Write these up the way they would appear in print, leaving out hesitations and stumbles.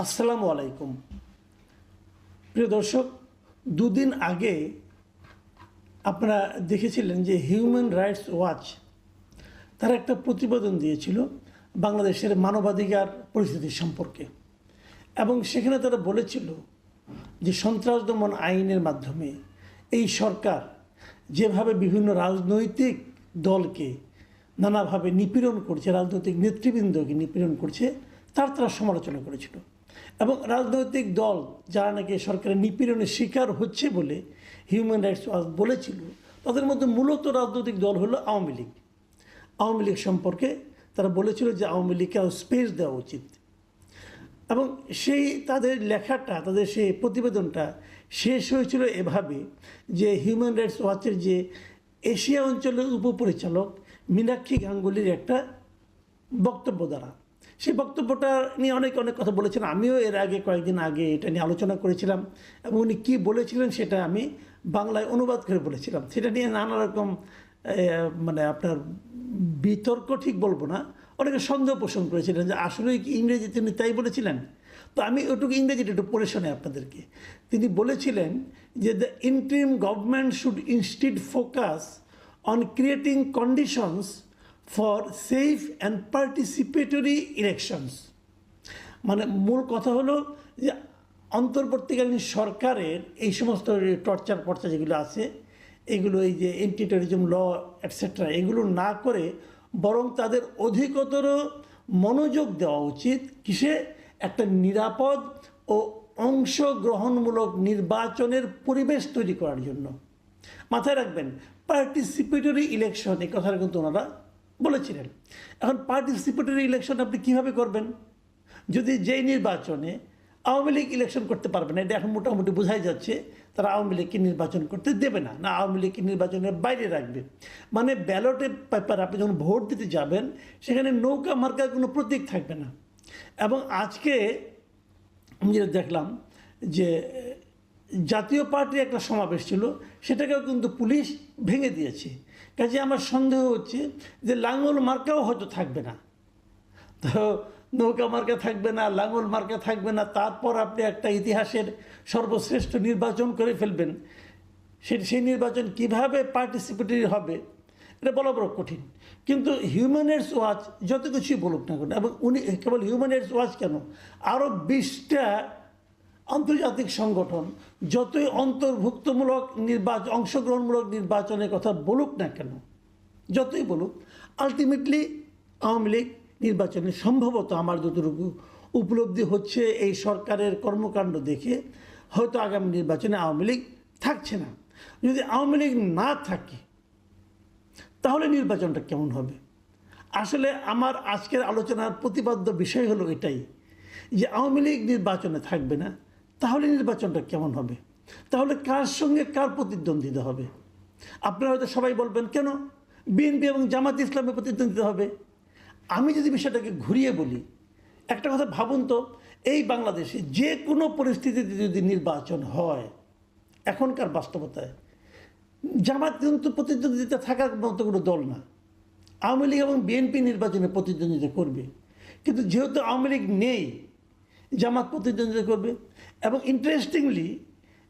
আসসালামু আলাইকুম। প্রিয় দর্শক, দুদিন আগে আপনারা দেখেছিলেন যে হিউম্যান রাইটস ওয়াচ তারা একটা প্রতিবেদন দিয়েছিল বাংলাদেশের মানবাধিকার পরিস্থিতি সম্পর্কে, এবং সেখানে তারা বলেছিল যে সন্ত্রাস দমন আইনের মাধ্যমে এই সরকার যেভাবে বিভিন্ন রাজনৈতিক দলকে নানাভাবে নিপীড়ন করছে, রাজনৈতিক নেতৃবৃন্দকে নিপীড়ন করছে, তারা সমালোচনা করেছিল। এবং রাজনৈতিক দল যারা নাকি সরকারের নিপীড়নের শিকার হচ্ছে বলে হিউম্যান রাইটস ওয়াচ বলেছিল, তাদের মধ্যে মূলত রাজনৈতিক দল হলো আওয়ামী লীগ। আওয়ামী লীগ সম্পর্কে তারা বলেছিল যে আওয়ামী লীগকে স্পেস দেওয়া উচিত। এবং সেই তাদের লেখাটা, তাদের সেই প্রতিবেদনটা শেষ হয়েছিল এভাবে যে হিউম্যান রাইটস ওয়াচের যে এশিয়া অঞ্চলের উপপরিচালক মীনাক্ষী গাঙ্গুলির একটা বক্তব্য দ্বারা, সেই বক্তব্যটা নিয়ে অনেক কথা বলেছেন। আমিও এর আগে কয়েকদিন আগে এটা নিয়ে আলোচনা করেছিলাম, এবং উনি কী বলেছিলেন সেটা আমি বাংলায় অনুবাদ করে বলেছিলাম। সেটা নিয়ে নানা রকম আপনার বিতর্ক ঠিক বলবো না, অনেকে সন্দেহ পোষণ করেছিলেন যে আসলেই কি ইংরেজিতে উনি তাই বলেছিলেন। তো আমি ওটুকু ইংরেজিটা একটু পড়ে শোনাই আপনাদেরকে। তিনি বলেছিলেন যে the interim government should instead focus on creating conditions for safe and participatory elections. মানে মূল কথা হলো যে অন্তর্বর্তীকালীন সরকারের এই সমস্ত টর্চার যেগুলো আছে, এগুলো এই যে এন্টি টেররিজম ল এটসেট্রা, এগুলো না করে বরং তাদের অধিকতর মনোযোগ দেওয়া উচিত কিসে, একটা নিরাপদ ও অংশগ্রহণমূলক নির্বাচনের পরিবেশ তৈরি করার জন্য। মাথায় রাখবেন, পার্টিসিপেটরি ইলেকশন, এই কথাটা কিন্তু ওনারা বলেছিলেন। এখন পার্টিসিপেটরি ইলেকশন আপনি কীভাবে করবেন যদি যেই নির্বাচনে আওয়ামী লীগ ইলেকশন করতে পারবে না? এটা এখন মোটামুটি বোঝাই যাচ্ছে তারা আওয়ামী লীগকে নির্বাচন করতে দেবে না, না আওয়ামী লীগকে নির্বাচনের বাইরে রাখবে। মানে ব্যালটে পেপার আপনি যখন ভোট দিতে যাবেন সেখানে নৌকা মার্কার কোনো প্রতীক থাকবে না। এবং আজকে আমি যেটা দেখলাম যে জাতীয় পার্টির একটা সমাবেশ ছিল, সেটাকেও কিন্তু পুলিশ ভেঙে দিয়েছে। কাজে আমার সন্দেহ হচ্ছে যে লাঙল মার্কাও হয়তো থাকবে না। তো নৌকা মার্কা থাকবে না, লাঙল মার্কা থাকবে না, তারপর আপনি একটা ইতিহাসের সর্বশ্রেষ্ঠ নির্বাচন করে ফেলবেন। সেই নির্বাচন কিভাবে পার্টিসিপেটরি হবে এটা বলা বড় কঠিন। কিন্তু হিউম্যান রাইটস ওয়াচ যত কিছুই বলুক না কেন, এবং উনি কেবল হিউম্যান রাইটস ওয়াচ কেন, আরও 20টা আন্তর্জাতিক সংগঠন যতই অন্তর্ভুক্তমূলক নির্বাচন, অংশগ্রহণমূলক নির্বাচনের কথা বলুক না কেন, যতই বলুক, আলটিমেটলি আওয়ামী লীগ নির্বাচনে সম্ভবত, আমার যতটুকু উপলব্ধি হচ্ছে এই সরকারের কর্মকাণ্ড দেখে, হয়তো আগামী নির্বাচনে আওয়ামী লীগ থাকছে না। যদি আওয়ামী লীগ না থাকে তাহলে নির্বাচনটা কেমন হবে? আসলে আমার আজকের আলোচনার প্রতিপাদ্য বিষয় হলো এটাই, যে আওয়ামী লীগ নির্বাচনে থাকবে না, তাহলে নির্বাচনটা কেমন হবে? তাহলে কার সঙ্গে কার প্রতিদ্বন্দ্বিতা হবে? আপনারা হয়তো সবাই বলবেন, কেন বিএনপি এবং জামাত ইসলামের প্রতিদ্বন্দ্বিতা হবে? আমি যদি বিষয়টাকে ঘুরিয়ে বলি, একটা কথা ভাবুন তো, এই বাংলাদেশে যে কোনো পরিস্থিতিতে যদি নির্বাচন হয়, এখনকার বাস্তবতায় জামাত কিন্তু প্রতিদ্বন্দ্বিতা থাকার মতো কোনো দল না। আওয়ামী লীগ এবং বিএনপি নির্বাচনে প্রতিদ্বন্দ্বিতা করবে, কিন্তু যেহেতু আওয়ামী লীগ নেই, জামাত প্রতিদ্বন্দ্বিতা করবে। এবং ইন্টারেস্টিংলি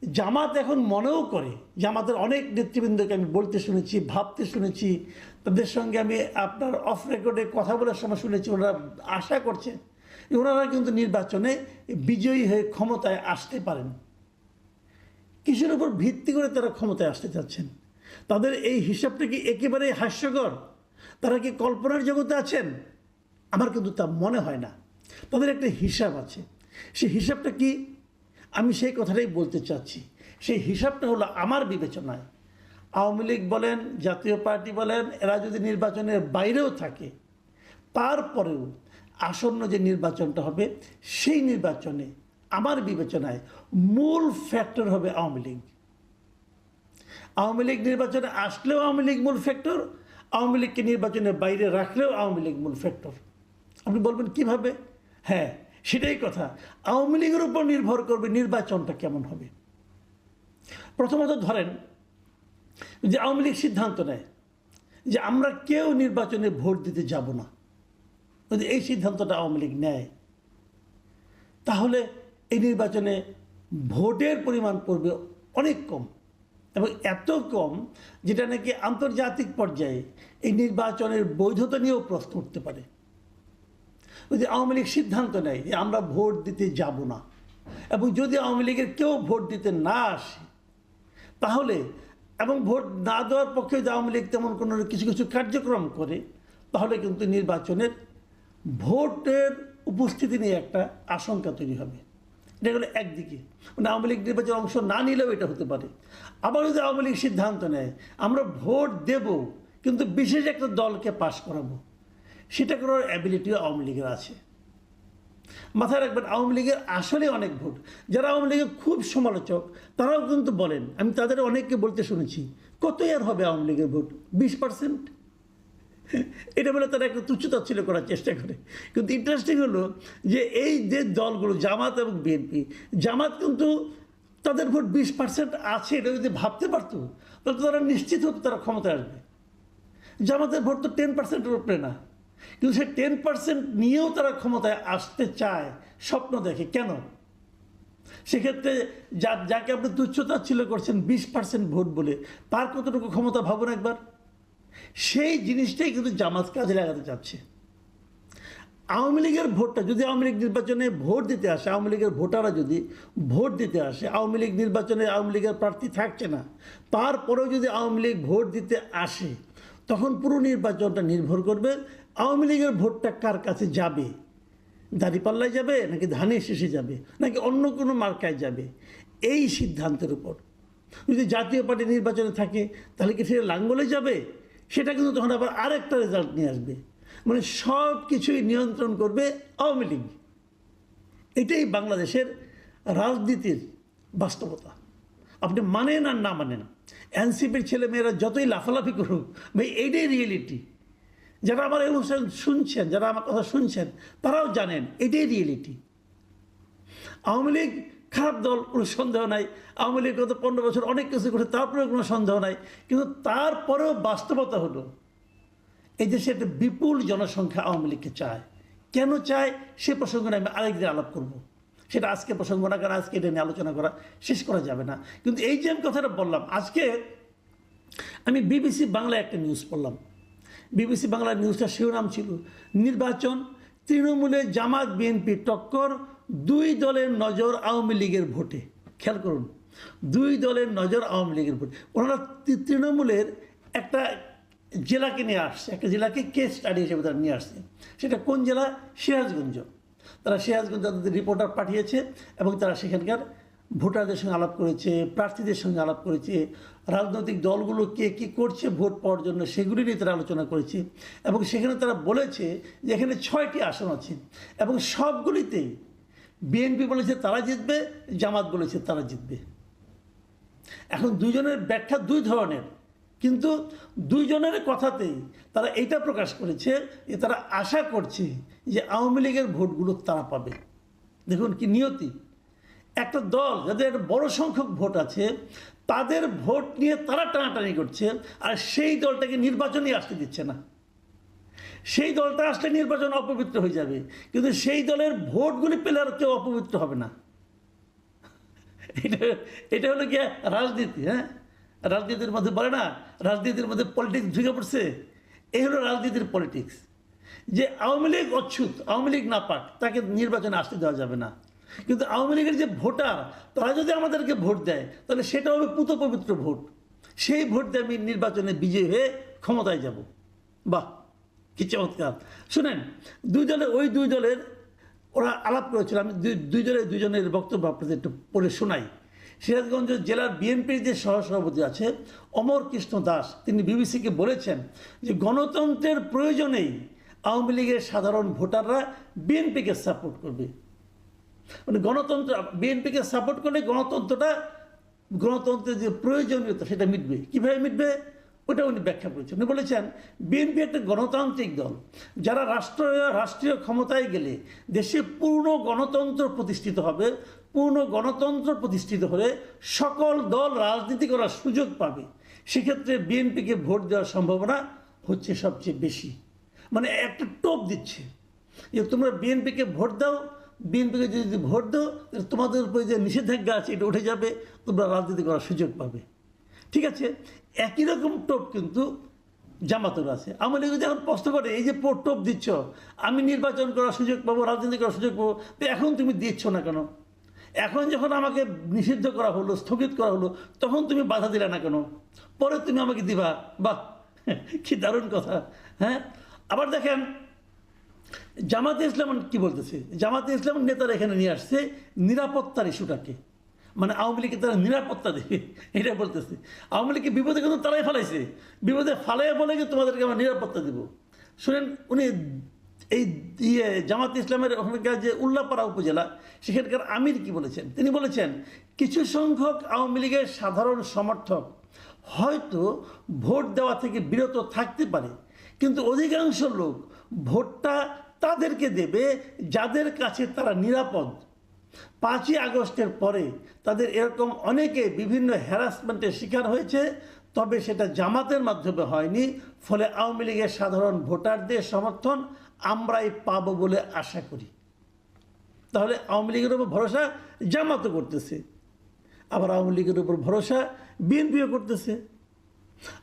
জামাত এখন মনেও করে, জামাতের অনেক নেতৃবৃন্দকে আমি বলতে শুনেছি, ভাবতে শুনেছি, তাদের সঙ্গে আমি আপনার অফ রেকর্ডে কথা বলার সময় শুনেছি, ওনারা আশা করছে ওনারা কিন্তু নির্বাচনে বিজয়ী হয়ে ক্ষমতায় আসতে পারেন। কিসের উপর ভিত্তি করে তারা ক্ষমতায় আসতে চাচ্ছেন? তাদের এই হিসাবটা কি একেবারেই হাস্যকর? তারা কি কল্পনার জগতে আছেন? আমার কিন্তু তা মনে হয় না। তাদের একটা হিসাব আছে। সেই হিসাবটা কি? আমি সেই কথাটাই বলতে চাচ্ছি। সেই হিসাবটা হলো, আমার বিবেচনায় আওয়ামী লীগ বলেন, জাতীয় পার্টি বলেন, এরা যদি নির্বাচনের বাইরেও থাকে, তারপরেও আসন্ন যে নির্বাচনটা হবে সেই নির্বাচনে আমার বিবেচনায় মূল ফ্যাক্টর হবে আওয়ামী লীগ। আওয়ামী লীগ নির্বাচনে আসলেও আওয়ামী লীগ মূল ফ্যাক্টর, আওয়ামী লীগকে নির্বাচনের বাইরে রাখলেও আওয়ামী লীগ মূল ফ্যাক্টর। আপনি বলবেন কিভাবে? হ্যাঁ, সেটাই কথা। আওয়ামী লীগের উপর নির্ভর করবে নির্বাচনটা কেমন হবে। প্রথমত ধরেন যে আওয়ামী লীগ সিদ্ধান্ত নেয় যে আমরা কেউ নির্বাচনে ভোট দিতে যাব না, যদি এই সিদ্ধান্তটা আওয়ামী লীগ নেয়, তাহলে এই নির্বাচনে ভোটের পরিমাণ পড়বে অনেক কম, এবং এত কম যেটা নাকি আন্তর্জাতিক পর্যায়ে এই নির্বাচনের বৈধতা নিয়েও প্রশ্ন উঠতে পারে। যদি আওয়ামী লীগ সিদ্ধান্ত নেয় যে আমরা ভোট দিতে যাব না, এবং যদি আওয়ামী লীগের কেউ ভোট দিতে না আসে তাহলে, এবং ভোট না দেওয়ার পক্ষে যদি আওয়ামী লীগ তেমন কোনো কিছু কিছু কার্যক্রম করে, তাহলে কিন্তু নির্বাচনের ভোটের উপস্থিতি নিয়ে একটা আশঙ্কা তৈরি হবে। এটা হলো একদিকে, মানে আওয়ামী লীগ নির্বাচনের অংশ না নিলেও এটা হতে পারে। আবার যদি আওয়ামী লীগ সিদ্ধান্ত নেয় আমরা ভোট দেব কিন্তু বিশেষ একটা দলকে পাশ করাবো, সেটা করার অ্যাবিলিটিও আওয়ামী লীগের আছে। মাথায় রাখবেন, আওয়ামী লীগের আসলে অনেক ভোট, যারা আওয়ামী লীগের খুব সমালোচক তারাও কিন্তু বলেন, আমি তাদের অনেককে বলতে শুনেছি, কতই আর হবে আওয়ামী লীগের ভোট, 20%। এটা বলে তারা একটা তুচ্ছতাচ্ছিল্য করার চেষ্টা করে। কিন্তু ইন্টারেস্টিং হলো যে এই যে দলগুলো জামাত এবং বিএনপি, জামাত কিন্তু তাদের ভোট 20% আছে, এটা যদি ভাবতে পারতো তাহলে তারা নিশ্চিত হতো তারা ক্ষমতায় আসবে। জামাতের ভোট তো 10%-এর উপরে না, কিন্তু সে 10% নিয়েও তারা ক্ষমতায় আসতে চায়, স্বপ্ন দেখে। কেন? সেক্ষেত্রে যাকে আপনি তুচ্ছতাচ্ছিল্য করছেন 20% ভোট বলে, তার কতটুকু ক্ষমতা ভাবুন একবার। সেই জিনিসটাই কিন্তু জামাত কাজে লাগাতে চাচ্ছে। আওয়ামী লীগের ভোটটা যদি আওয়ামী লীগ নির্বাচনে ভোট দিতে আসে, আওয়ামী লীগের ভোটাররা যদি ভোট দিতে আসে, আওয়ামী লীগ নির্বাচনে আওয়ামী লীগের প্রার্থী থাকছে না, তারপরেও যদি আওয়ামী লীগ ভোট দিতে আসে, তখন পুরো নির্বাচনটা নির্ভর করবে আওয়ামী লীগের ভোটটা কার কাছে যাবে। দাঁড়িপাল্লায় যাবে, নাকি ধানের শীষে যাবে, নাকি অন্য কোনো মার্কায় যাবে, এই সিদ্ধান্তের উপর। যদি জাতীয় পার্টি নির্বাচনে থাকে তাহলে কি ফিরে লাঙ্গলে যাবে, সেটা কিন্তু তখন আবার আরেকটা রেজাল্ট নিয়ে আসবে। মানে সব কিছুই নিয়ন্ত্রণ করবে আওয়ামী লীগ। এটাই বাংলাদেশের রাজনীতির বাস্তবতা। আপনি মানেন আর না মানেন, এনসিপির ছেলেমেয়েরা যতই লাফালাফি করুক, ভাই এইটাই রিয়েলিটি। যারা আমার এই অনুষ্ঠান শুনছেন, যারা আমার কথা শুনছেন, তারাও জানেন এটাই রিয়েলিটি। আওয়ামী লীগ খারাপ দল, কোনো সন্দেহ নাই। আওয়ামী লীগ গত 15 বছর অনেক কিছু করে, তারপরেও কোনো সন্দেহ নাই। কিন্তু তারপরেও বাস্তবতা হলো এই দেশে একটা বিপুল জনসংখ্যা আওয়ামী লীগকে চায়। কেন চায় সে প্রসঙ্গে আমি আরেকদিন আলাপ করব। সেটা আজকে প্রসঙ্গ না, কারণ আজকে এটা নিয়ে আলোচনা করা শেষ করা যাবে না। কিন্তু এই যে আমি কথাটা বললাম, আজকে আমি বিবিসি বাংলায় একটা নিউজ পড়লাম। বিবিসি বাংলার নিউজটা শিরোনাম ছিল, নির্বাচন তৃণমূলে জামাত বিএনপি টক্কর, দুই দলের নজর আওয়ামী লীগের ভোটে। খেয়াল করুন, দুই দলের নজর আওয়ামী লীগের ভোটে। ওনারা তৃণমূলের একটা জেলাকে নিয়ে আসছে, একটা জেলাকে কেস স্টাডি হিসেবে তারা নিয়ে আসছে। সেটা কোন জেলা? সিরাজগঞ্জ। তারা সিরাজগঞ্জ তাদের রিপোর্টার পাঠিয়েছে এবং তারা সেখানকার ভোটারদের সঙ্গে আলাপ করেছে, প্রার্থীদের সঙ্গে আলাপ করেছে, রাজনৈতিক দলগুলো কে কী করছে ভোট পাওয়ার জন্য সেগুলি নিয়ে তারা আলোচনা করেছে। এবং সেখানে তারা বলেছে যে এখানে 6টি আসন আছে এবং সবগুলিতেই বিএনপি বলেছে তারা জিতবে, জামাত বলেছে তারা জিতবে। এখন দুইজনের ব্যাখ্যা দুই ধরনের, কিন্তু দুইজনের কথাতেই তারা এইটা প্রকাশ করেছে যে তারা আশা করছে যে আওয়ামী লীগের ভোটগুলো তারা পাবে। দেখুন কি নিয়তি! একটা দল যাদের একটা বড় সংখ্যক ভোট আছে, তাদের ভোট নিয়ে তারা টানাটানি করছে, আর সেই দলটাকে নির্বাচনে আসতে দিচ্ছে না। সেই দলটা আসলে নির্বাচন অপবিত্র হয়ে যাবে, কিন্তু সেই দলের ভোটগুলি পেলে আর কেউ অপবিত্র হবে না। এটা হলো কি রাজনীতি। হ্যাঁ, রাজনীতির মধ্যে বলে না, রাজনীতির মধ্যে পলিটিক্স ঢুকে পড়ছে। এই হলো রাজনীতির পলিটিক্স, যে আওয়ামী লীগ অচ্ছুত, আওয়ামী লীগ না পাক, তাকে নির্বাচনে আসতে দেওয়া যাবে না। কিন্তু আওয়ামী লীগের যে ভোটার, তারা যদি আমাদেরকে ভোট দেয় তাহলে সেটা হবে পুত পবিত্র ভোট। সেই ভোট দিয়ে আমি নির্বাচনে বিজয়ী হয়ে ক্ষমতায় যাব। বাহ, কি চমৎকার! শুনেন, দুই দলের ওরা আলাপ করেছিল। আমি দুজনের বক্তব্য আপনাদের একটু পড়ে শোনাই। সিরাজগঞ্জ জেলার বিএনপির যে সহসভাপতি আছে অমর কৃষ্ণ দাস, তিনি বিবিসিকে বলেছেন যে গণতন্ত্রের প্রয়োজনেই আওয়ামী লীগের সাধারণ ভোটাররা বিএনপিকে সাপোর্ট করবে। মানে গণতন্ত্র, বিএনপিকে সাপোর্ট করলে গণতন্ত্রের যে প্রয়োজনীয়তা সেটা মিটবে। কীভাবে মিটবে ওটা উনি ব্যাখ্যা করেছেন। উনি বলেছেন বিএনপি একটা গণতান্ত্রিক দল, যারা রাষ্ট্রীয় ক্ষমতায় গেলে দেশে পূর্ণ গণতন্ত্র প্রতিষ্ঠিত হবে। পূর্ণ গণতন্ত্র প্রতিষ্ঠিত হলে সকল দল রাজনীতি করার সুযোগ পাবে। সেক্ষেত্রে বিএনপিকে ভোট দেওয়ার সম্ভাবনা হচ্ছে সবচেয়ে বেশি। মানে একটা টোপ দিচ্ছে যে তোমরা বিএনপিকে ভোট দাও, বিএনপিকে যদি ভোট দাও তাহলে তোমাদের উপরে যে নিষেধাজ্ঞা আছে এটা উঠে যাবে, তোমরা রাজনীতি করার সুযোগ পাবে। ঠিক আছে, একই রকম টোপ কিন্তু জামাতের আছে। আওয়ামী লীগ যখন প্রশ্ন করে এই যে টোপ দিচ্ছ, আমি নির্বাচন করার সুযোগ পাবো, রাজনীতি করার সুযোগ পাবো, তো এখন তুমি দিচ্ছ না কেন? এখন যখন আমাকে নিষিদ্ধ করা হলো, স্থগিত করা হলো, তখন তুমি বাধা দিলে না কেন? পরে তুমি আমাকে দিবা। বাহ, কি দারুণ কথা। হ্যাঁ, আবার দেখেন জামাতে ইসলাম কি বলতেছে। জামাতে ইসলামের নেতারা এখানে নিয়ে আসছে নিরাপত্তার ইস্যুটাকে, মানে আওয়ামী লীগকে তারা নিরাপত্তা দেবে এটা বলতেছে। আওয়ামী লীগকে বিপদে কিন্তু তারাই ফেলাইছে, বিপদে ফালাইয়া বলে যে তোমাদেরকে আমরা নিরাপত্তা দেবো। শুনেন, উনি এই জামাত ইসলামের ওখানকার যে উল্লাপাড়া উপজেলা, সেখানকার আমির কি বলেছেন। তিনি বলেছেন কিছু সংখ্যক আওয়ামী লীগের সাধারণ সমর্থক হয়তো ভোট দেওয়া থেকে বিরত থাকতে পারে, কিন্তু অধিকাংশ লোক ভোটটা তাদেরকে দেবে যাদের কাছে তারা নিরাপদ। 5ই আগস্টের পরে তাদের এরকম অনেকে বিভিন্ন হ্যারাসমেন্টের শিকার হয়েছে, তবে সেটা জামাতের মাধ্যমে হয়নি। ফলে আওয়ামী লীগের সাধারণ ভোটারদের সমর্থন আমরাই পাবো বলে আশা করি। তাহলে আওয়ামী লীগের উপর ভরসা জামাতও করতেছে, আবার আওয়ামী লীগের উপর ভরসা বিএনপিও করতেছে।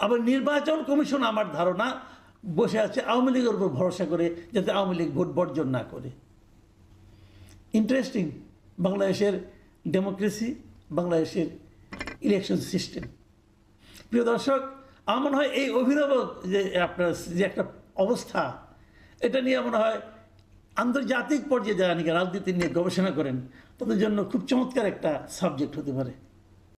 আবার নির্বাচন কমিশন আমার ধারণা বসে আছে আওয়ামী লীগের উপর ভরসা করে, যাতে আওয়ামী লীগ ভোট বর্জন না করে। ইন্টারেস্টিং বাংলাদেশের ডেমোক্রেসি, বাংলাদেশের ইলেকশন সিস্টেম। প্রিয় দর্শক, আমার মনে হয় এই অভিনব যে আপনার যে একটা অবস্থা, এটা নিয়ে মনে হয় আন্তর্জাতিক পর্যায়ে যারা নাকি রাজনীতি নিয়ে গবেষণা করেন তাদের জন্য খুব চমৎকার একটা সাবজেক্ট হতে পারে।